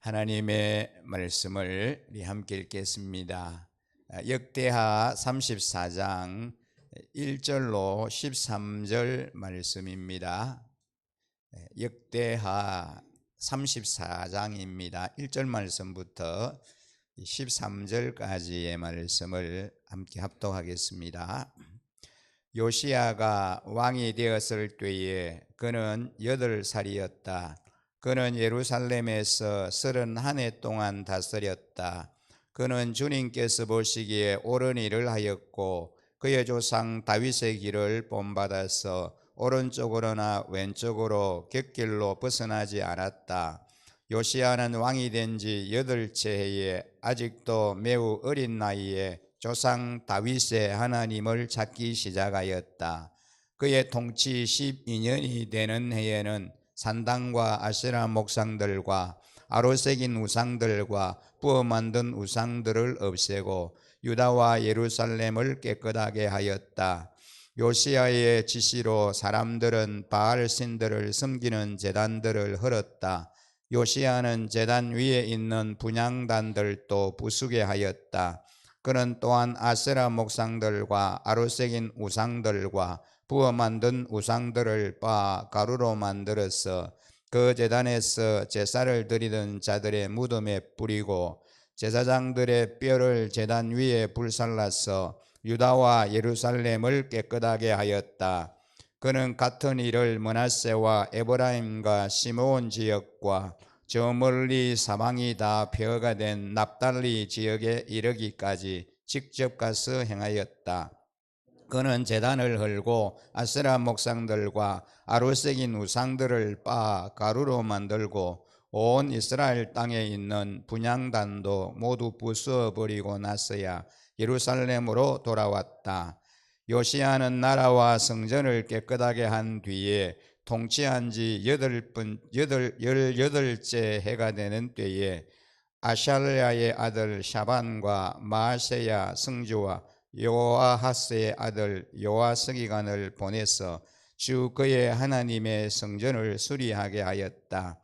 하나님의 말씀을 우리 함께 읽겠습니다. 역대하 34장 1절로 13절 말씀입니다. 역대하 34장입니다. 1절 말씀부터 13절까지의 말씀을 함께 합독하겠습니다. 요시야가 왕이 되었을 때에 그는 8살이었다. 그는 예루살렘에서 31해 동안 다스렸다. 그는 주님께서 보시기에 옳은 일을 하였고 그의 조상 다윗의 길을 본받아서 오른쪽으로나 왼쪽으로 곁길로 벗어나지 않았다. 요시야는 왕이 된 지 8째 해에 아직도 매우 어린 나이에 조상 다윗의 하나님을 찾기 시작하였다. 그의 통치 12년이 되는 해에는 산당과 아세라 목상들과 아로새긴 우상들과 부어 만든 우상들을 없애고 유다와 예루살렘을 깨끗하게 하였다. 요시야의 지시로 사람들은 바알 신들을 섬기는 제단들을 헐었다. 요시야는 제단 위에 있는 분향단들도 부수게 하였다. 그는 또한 아세라 목상들과 아로새긴 우상들과 부어 만든 우상들을 빻아 가루로 만들어서 그 제단에서 제사를 드리던 자들의 무덤에 뿌리고 제사장들의 뼈를 제단 위에 불살라서 유다와 예루살렘을 깨끗하게 하였다. 그는 같은 일을 므낫세와 에브라임과 시므온 지역과 저 멀리 사방이 다 폐허가 된 납달리 지역에 이르기까지 직접 가서 행하였다. 그는 제단을 헐고 아세라 목상들과 아로새긴 우상들을 빻아 가루로 만들고 온 이스라엘 땅에 있는 분향단도 모두 부수어 버리고 나서야 예루살렘으로 돌아왔다. 요시야는 나라와 성전을 깨끗하게 한 뒤에 통치한 지 18째 해가 되는 때에 아샬랴의 아들 샤반과 마아세야 성주와 요아하스의 아들 요아스기관을 보내서 주 그의 하나님의 성전을 수리하게 하였다.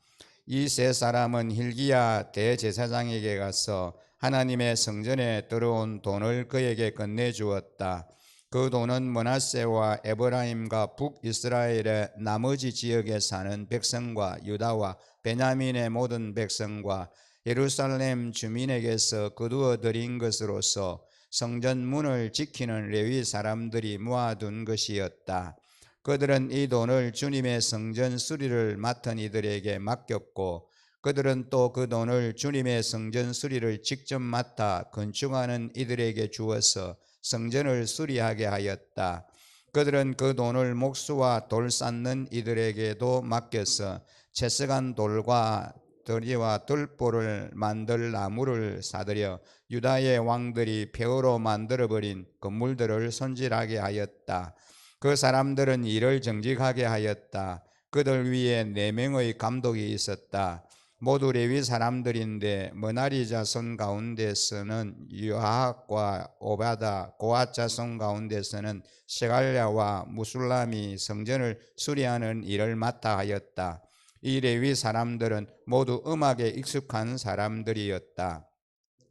이 세 사람은 hil기야 대제사장에게 가서 하나님의 성전에 들어온 돈을 그에게 건네주었다. 그 돈은 므낫세와 에브라임과 북이스라엘의 나머지 지역에 사는 백성과 유다와 베냐민의 모든 백성과 예루살렘 주민에게서 거두어 들인 것으로서 성전 문을 지키는 레위 사람들이 모아둔 것이었다. 그들은 이 돈을 주님의 성전 수리를 맡은 이들에게 맡겼고 그들은 또 그 돈을 주님의 성전 수리를 직접 맡아 건축하는 이들에게 주어서 성전을 수리하게 하였다. 그들은 그 돈을 목수와 돌 쌓는 이들에게도 맡겨서 채석한 돌과 더리와 들보를 만들 나무를 사들여 유다의 왕들이 폐허로 만들어버린 건물들을 손질하게 하였다. 그 사람들은 일을 정직하게 하였다. 그들 위에 4명의 감독이 있었다. 모두 레위 사람들인데 머나리 자손 가운데서는 요하학과 오바다, 고앗 자손 가운데서는 세갈랴와 무술람이 성전을 수리하는 일을 맡아 하였다. 이 레위 사람들은 모두 음악에 익숙한 사람들이었다.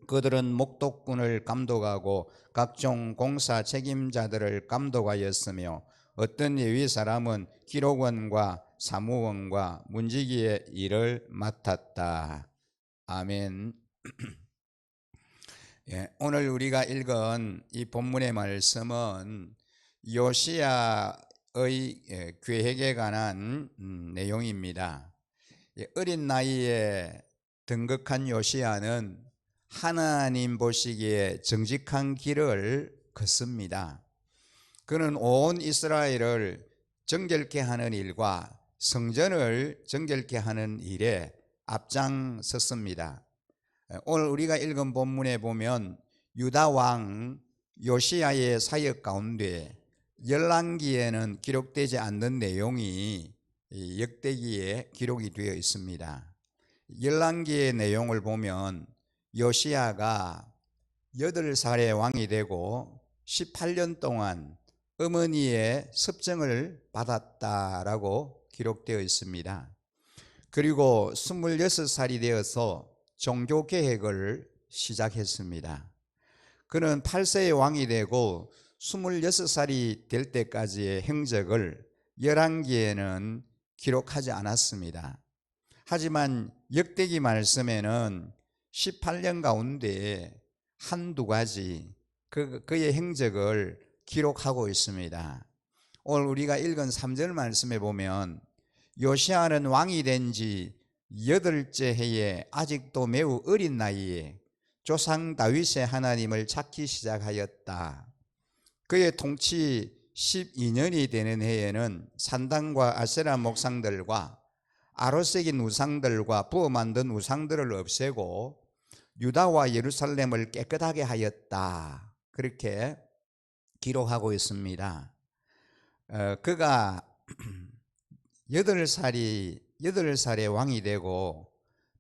그들은 목독군을 감독하고 각종 공사 책임자들을 감독하였으며 어떤 레위 사람은 기록원과 사무원과 문지기의 일을 맡았다. 아멘. 오늘 우리가 읽은 이 본문의 말씀은 요시야의 계획에 관한 내용입니다. 어린 나이에 등극한 요시야는 하나님 보시기에 정직한 길을 걷습니다. 그는 온 이스라엘을 정결케 하는 일과 성전을 정결케 하는 일에 앞장섰습니다. 오늘 우리가 읽은 본문에 보면 유다 왕 요시야의 사역 가운데 열왕기에는 기록되지 않는 내용이 역대기에 기록이 되어 있습니다. 열왕기의 내용을 보면 요시야가 8살의 왕이 되고 18년 동안 어머니의 섭정을 받았다라고 기록되어 있습니다. 그리고 26살이 되어서 종교 개혁을 시작했습니다. 그는 8세의 왕이 되고 26살이 될 때까지의 행적을 열왕기에는 기록하지 않았습니다. 하지만 역대기 말씀에는 18년 가운데 한두 가지 그의 행적을 기록하고 있습니다. 오늘 우리가 읽은 3절 말씀에 보면 요시야는 왕이 된 지 8째 해에 아직도 매우 어린 나이에 조상 다윗의 하나님을 찾기 시작하였다. 그의 통치 12년이 되는 해에는 산당과 아세라 목상들과 아로새긴 우상들과 부어 만든 우상들을 없애고 유다와 예루살렘을 깨끗하게 하였다. 그렇게 기록하고 있습니다. 그가 8살의 왕이 되고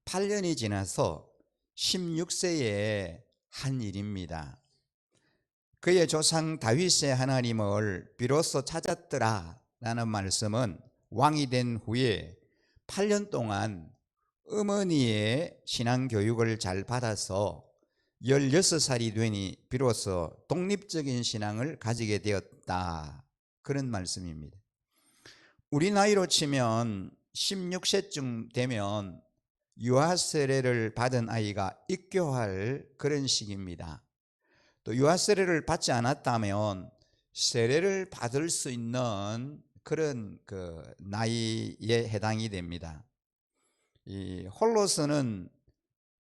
8년이 지나서 16세에 한 일입니다. 그의 조상 다윗의 하나님을 비로소 찾았더라 라는 말씀은 왕이 된 후에 8년 동안 어머니의 신앙교육을 잘 받아서 16살이 되니 비로소 독립적인 신앙을 가지게 되었다. 그런 말씀입니다. 우리 나이로 치면 16세쯤 되면 유아 세례를 받은 아이가 입교할 그런 시기입니다. 또 유아 세례를 받지 않았다면 세례를 받을 수 있는 그런 나이에 해당이 됩니다. 이 홀로서는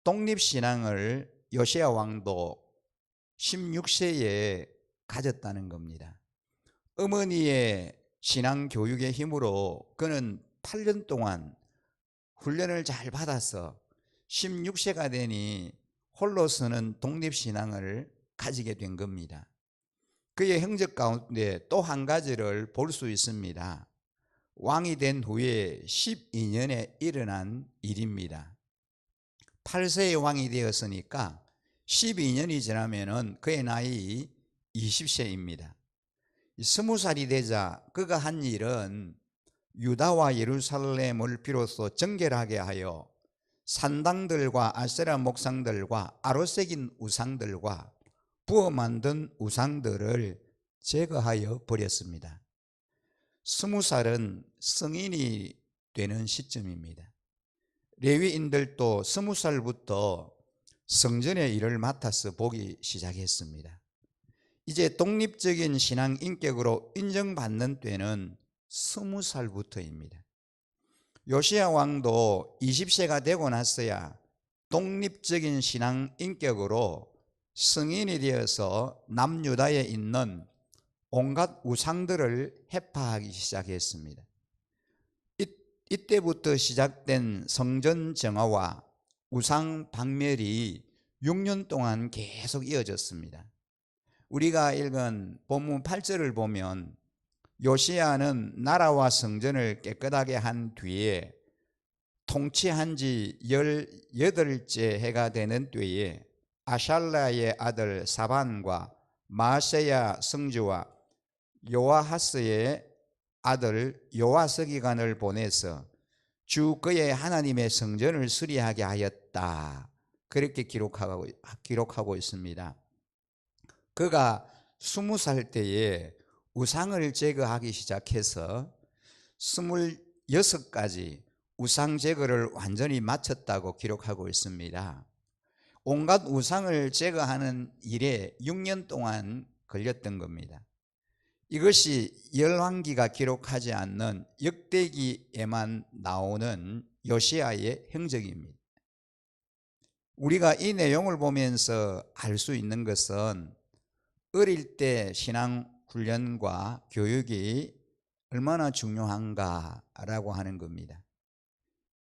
독립신앙을 요시야 왕도 16세에 가졌다는 겁니다. 어머니의 신앙 교육의 힘으로 그는 8년 동안 훈련을 잘 받아서 16세가 되니 홀로서는 독립신앙을 가지게 된 겁니다. 그의 행적 가운데 또 한 가지를 볼 수 있습니다. 왕이 된 후에 12년에 일어난 일입니다. 8세의 왕이 되었으니까 12년이 지나면 그의 나이 20세입니다. 20살이 되자 그가 한 일은 유다와 예루살렘을 비로소 정결하게 하여 산당들과 아세라 목상들과 아로새긴 우상들과 부어 만든 우상들을 제거하여 버렸습니다. 20살은 성인이 되는 시점입니다. 레위인들도 20살부터 성전의 일을 맡아서 보기 시작했습니다. 이제 독립적인 신앙 인격으로 인정받는 때는 20살부터입니다. 요시야 왕도 20세가 되고 나서야 독립적인 신앙 인격으로 성인이 되어서 남유다에 있는 온갖 우상들을 해파하기 시작했습니다. 이때부터 시작된 성전 정화와 우상 박멸이 6년 동안 계속 이어졌습니다. 우리가 읽은 본문 8절을 보면 요시야는 나라와 성전을 깨끗하게 한 뒤에 통치한 지 18째 해가 되는 때에 아샬라의 아들 사반과 마세야 성주와 요아하스의 아들 요아서기관을 보내서 주 그의 하나님의 성전을 수리하게 하였다. 그렇게 기록하고 있습니다. 그가 20살 때에 우상을 제거하기 시작해서 26가지 우상 제거를 완전히 마쳤다고 기록하고 있습니다. 온갖 우상을 제거하는 일에 6년 동안 걸렸던 겁니다. 이것이 열왕기가 기록하지 않는 역대기에만 나오는 요시야의 행적입니다. 우리가 이 내용을 보면서 알 수 있는 것은 어릴 때 신앙 훈련과 교육이 얼마나 중요한가라고 하는 겁니다.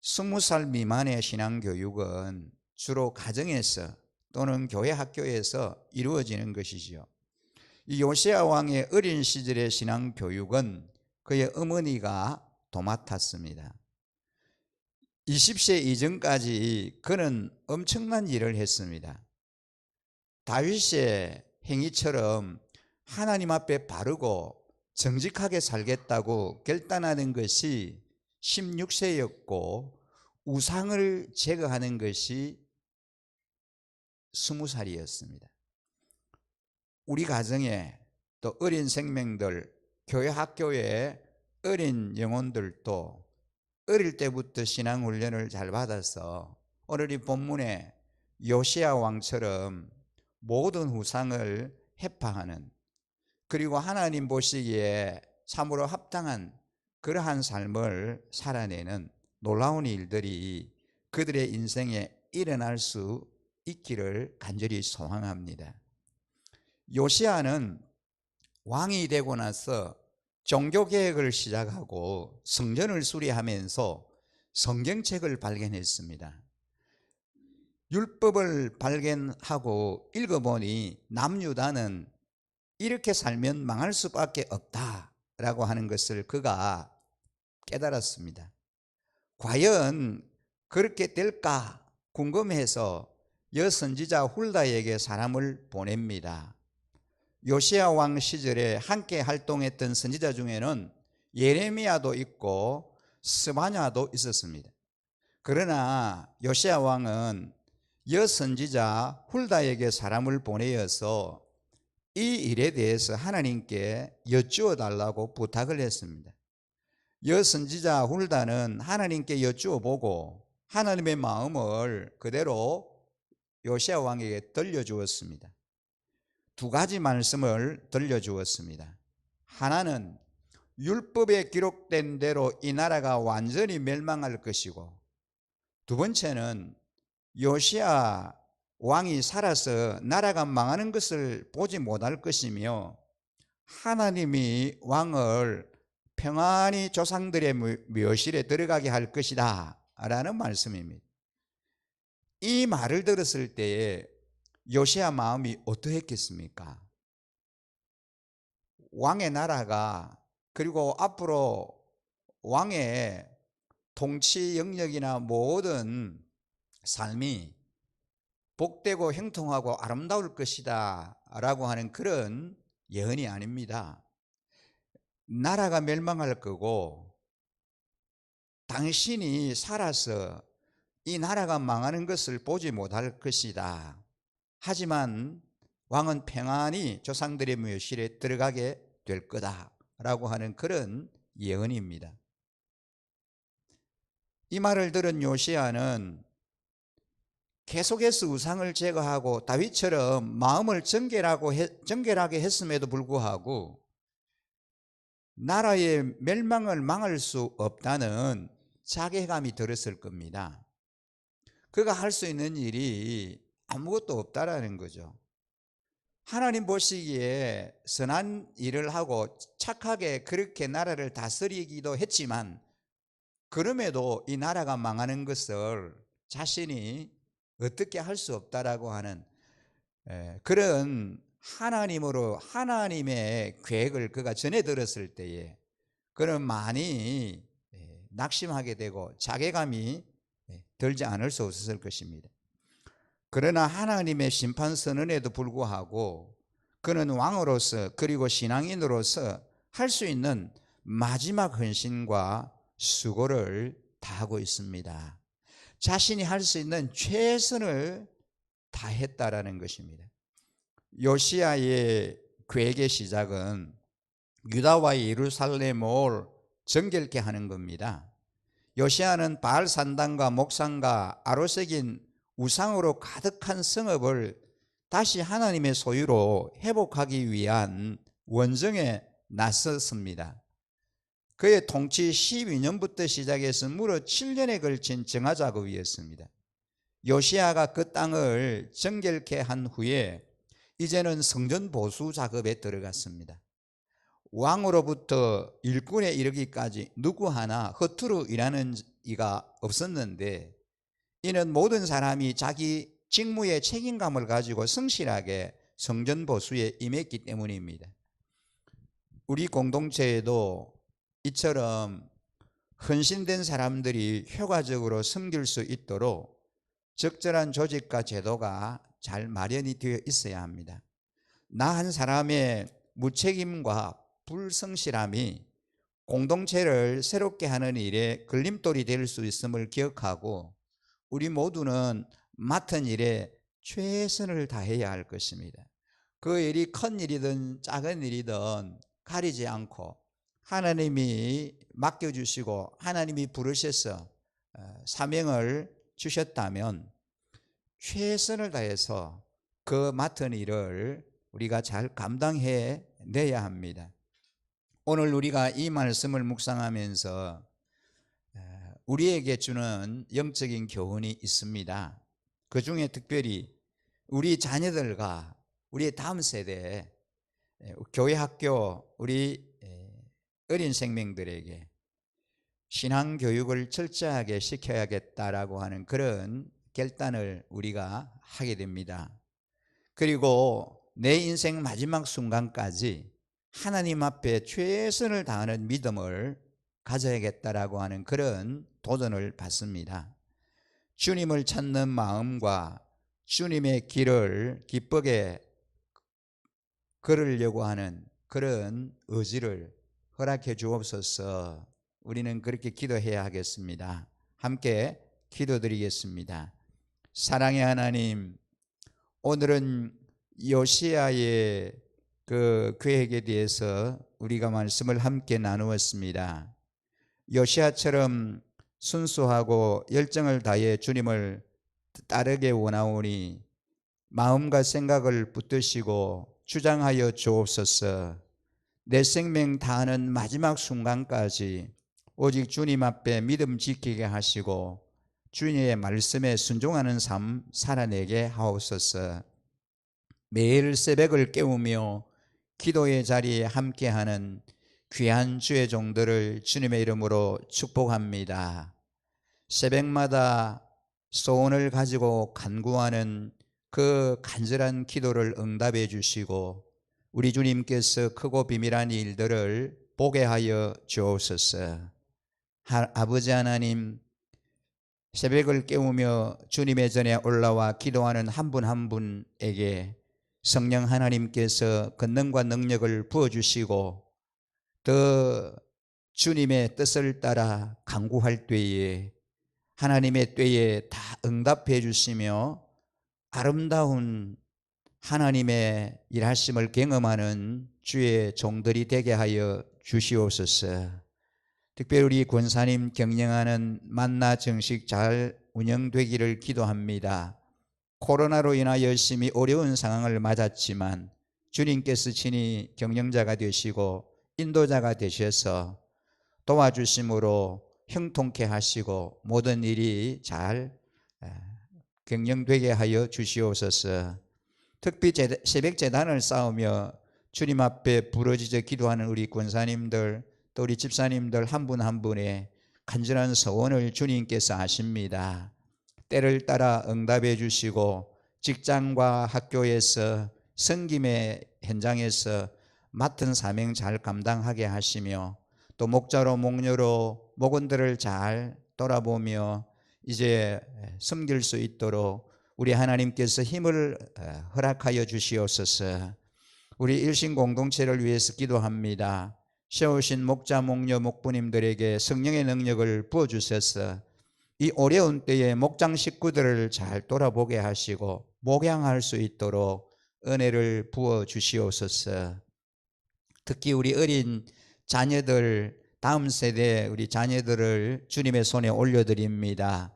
20살 미만의 신앙 교육은 주로 가정에서 또는 교회 학교에서 이루어지는 것이지요. 이 요시야 왕의 어린 시절의 신앙 교육은 그의 어머니가 도맡았습니다. 20세 이전까지 그는 엄청난 일을 했습니다. 다윗의 행위처럼 하나님 앞에 바르고 정직하게 살겠다고 결단하는 것이 16세였고 우상을 제거하는 것이 20살이었습니다. 우리 가정에 또 어린 생명들, 교회 학교에 어린 영혼들도 어릴 때부터 신앙훈련을 잘 받아서 오늘 이 본문에 요시야 왕처럼 모든 후상을 해파하는, 그리고 하나님 보시기에 참으로 합당한 그러한 삶을 살아내는 놀라운 일들이 그들의 인생에 일어날 수 있기를 간절히 소망합니다. 요시야는 왕이 되고 나서 종교개혁을 시작하고 성전을 수리하면서 성경책을 발견했습니다. 율법을 발견하고 읽어보니 남유다는 이렇게 살면 망할 수밖에 없다라고 하는 것을 그가 깨달았습니다. 과연 그렇게 될까 궁금해서 여선지자 훌다에게 사람을 보냅니다. 요시야 왕 시절에 함께 활동했던 선지자 중에는 예레미야도 있고 스바냐도 있었습니다. 그러나 요시야 왕은 여선지자 훌다에게 사람을 보내어서 이 일에 대해서 하나님께 여쭈어 달라고 부탁을 했습니다. 여선지자 훌다는 하나님께 여쭈어 보고 하나님의 마음을 그대로 요시야 왕에게 들려주었습니다. 두 가지 말씀을 들려주었습니다. 하나는 율법에 기록된 대로 이 나라가 완전히 멸망할 것이고, 두 번째는 요시야 왕이 살아서 나라가 망하는 것을 보지 못할 것이며 하나님이 왕을 평안히 조상들의 묘실에 들어가게 할 것이다 라는 말씀입니다. 이 말을 들었을 때에 요시야 마음이 어떠했겠습니까? 왕의 나라가, 그리고 앞으로 왕의 통치 영역이나 모든 삶이 복되고 형통하고 아름다울 것이다 라고 하는 그런 예언이 아닙니다. 나라가 멸망할 거고 당신이 살아서 이 나라가 망하는 것을 보지 못할 것이다. 하지만 왕은 평안히 조상들의 묘실에 들어가게 될 거다라고 하는 그런 예언입니다. 이 말을 들은 요시야는 계속해서 우상을 제거하고 다윗처럼 마음을 정결하게 했음에도 불구하고 나라의 멸망을 막을 수 없다는 자괴감이 들었을 겁니다. 그가 할 수 있는 일이 아무것도 없다라는 거죠. 하나님 보시기에 선한 일을 하고 착하게 그렇게 나라를 다스리기도 했지만 그럼에도 이 나라가 망하는 것을 자신이 어떻게 할 수 없다라고 하는 그런 하나님의 계획을 그가 전해 들었을 때에 그는 많이 낙심하게 되고 자괴감이 들지 않을 수 없었을 것입니다. 그러나 하나님의 심판 선언에도 불구하고 그는 왕으로서 그리고 신앙인으로서 할 수 있는 마지막 헌신과 수고를 다하고 있습니다. 자신이 할 수 있는 최선을 다했다라는 것입니다. 요시야의 계획의 시작은 유다와 예루살렘을 정결케 하는 겁니다. 요시야는 바알 산당과 목상과 아로색인 우상으로 가득한 성읍을 다시 하나님의 소유로 회복하기 위한 원정에 나섰습니다. 그의 통치 12년부터 시작해서 무려 7년에 걸친 정화 작업이었습니다. 요시야가 그 땅을 정결케 한 후에 이제는 성전 보수 작업에 들어갔습니다. 왕으로부터 일꾼에 이르기까지 누구 하나 허투루 일하는 이가 없었는데 이는 모든 사람이 자기 직무의 책임감을 가지고 성실하게 성전 보수에 임했기 때문입니다. 우리 공동체에도 이처럼 헌신된 사람들이 효과적으로 섬길 수 있도록 적절한 조직과 제도가 잘 마련이 되어 있어야 합니다. 나 한 사람의 무책임과 불성실함이 공동체를 새롭게 하는 일에 걸림돌이 될 수 있음을 기억하고 우리 모두는 맡은 일에 최선을 다해야 할 것입니다. 그 일이 큰 일이든 작은 일이든 가리지 않고 하나님이 맡겨주시고 하나님이 부르셔서 사명을 주셨다면 최선을 다해서 그 맡은 일을 우리가 잘 감당해 내야 합니다. 오늘 우리가 이 말씀을 묵상하면서 우리에게 주는 영적인 교훈이 있습니다. 그 중에 특별히 우리 자녀들과 우리의 다음 세대, 교회 학교, 우리 어린 생명들에게 신앙 교육을 철저하게 시켜야겠다라고 하는 그런 결단을 우리가 하게 됩니다. 그리고 내 인생 마지막 순간까지 하나님 앞에 최선을 다하는 믿음을 가져야겠다라고 하는 그런 도전을 받습니다. 주님을 찾는 마음과 주님의 길을 기쁘게 걸으려고 하는 그런 의지를 허락해 주옵소서. 우리는 그렇게 기도해야 하겠습니다. 함께 기도드리겠습니다. 사랑의 하나님, 오늘은 요시야의 그 계획에 대해서 우리가 말씀을 함께 나누었습니다. 요시야처럼 순수하고 열정을 다해 주님을 따르게 원하오니 마음과 생각을 붙드시고 주장하여 주옵소서. 내 생명 다하는 마지막 순간까지 오직 주님 앞에 믿음 지키게 하시고 주님의 말씀에 순종하는 삶 살아내게 하옵소서. 매일 새벽을 깨우며 기도의 자리에 함께하는 귀한 주의 종들을 주님의 이름으로 축복합니다. 새벽마다 소원을 가지고 간구하는 그 간절한 기도를 응답해 주시고 우리 주님께서 크고 비밀한 일들을 보게 하여 주옵소서. 아버지 하나님, 새벽을 깨우며 주님의 전에 올라와 기도하는 한 분 한 분에게 성령 하나님께서 권능과 능력을 부어주시고 더 주님의 뜻을 따라 간구할 때에 하나님의 때에 다 응답해 주시며 아름다운 하나님의 일하심을 경험하는 주의 종들이 되게 하여 주시옵소서. 특별히 우리 권사님 경영하는 만나 정식 잘 운영되기를 기도합니다. 코로나로 인하여 열심히 어려운 상황을 맞았지만 주님께서 친히 경영자가 되시고 인도자가 되셔서 도와주심으로 형통케 하시고 모든 일이 잘 경영되게 하여 주시옵소서. 특히 새벽 제단을 쌓으며 주님 앞에 부르짖어 기도하는 우리 권사님들 또 우리 집사님들 한 분 한 분의 간절한 소원을 주님께서 아십니다. 때를 따라 응답해 주시고 직장과 학교에서 섬김의 현장에서 맡은 사명 잘 감당하게 하시며 또 목자로 목녀로 목원들을 잘 돌아보며 이제 섬길 수 있도록 우리 하나님께서 힘을 허락하여 주시옵소서. 우리 일신 공동체를 위해서 기도합니다. 세우신 목자 목녀 목부님들에게 성령의 능력을 부어주셔서 이 어려운 때에 목장 식구들을 잘 돌아보게 하시고 목양할 수 있도록 은혜를 부어 주시옵소서. 특히 우리 어린 자녀들 다음 세대 우리 자녀들을 주님의 손에 올려드립니다.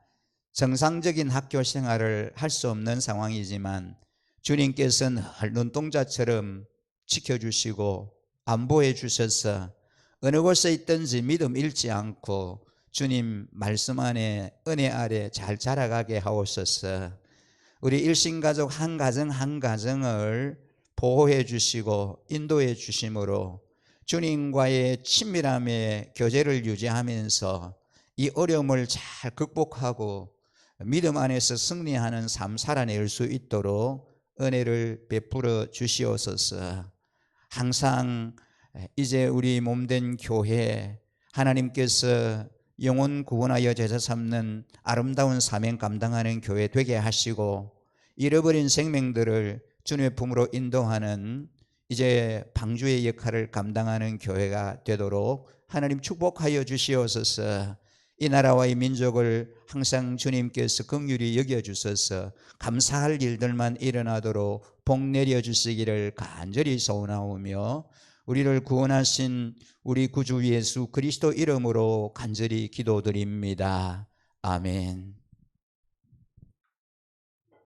정상적인 학교 생활을 할 수 없는 상황이지만 주님께서는 눈동자처럼 지켜주시고 안보해 주셔서 어느 곳에 있든지 믿음 잃지 않고 주님 말씀 안에 은혜 아래 잘 자라가게 하옵소서. 우리 일신가족 한 가정 한 가정을 보호해 주시고 인도해 주심으로 주님과의 친밀함의 교제를 유지하면서 이 어려움을 잘 극복하고 믿음 안에서 승리하는 삶 살아낼 수 있도록 은혜를 베풀어 주시옵소서. 항상 이제 우리 몸된 교회 하나님께서 영혼 구원하여 제자 삼는 아름다운 사명 감당하는 교회 되게 하시고 잃어버린 생명들을 주님의 품으로 인도하는 이제 방주의 역할을 감당하는 교회가 되도록 하나님 축복하여 주시옵소서. 이 나라와 이 민족을 항상 주님께서 긍휼히 여겨주셔서 감사할 일들만 일어나도록 복 내려주시기를 간절히 소원하오며 우리를 구원하신 우리 구주 예수 그리스도 이름으로 간절히 기도드립니다. 아멘.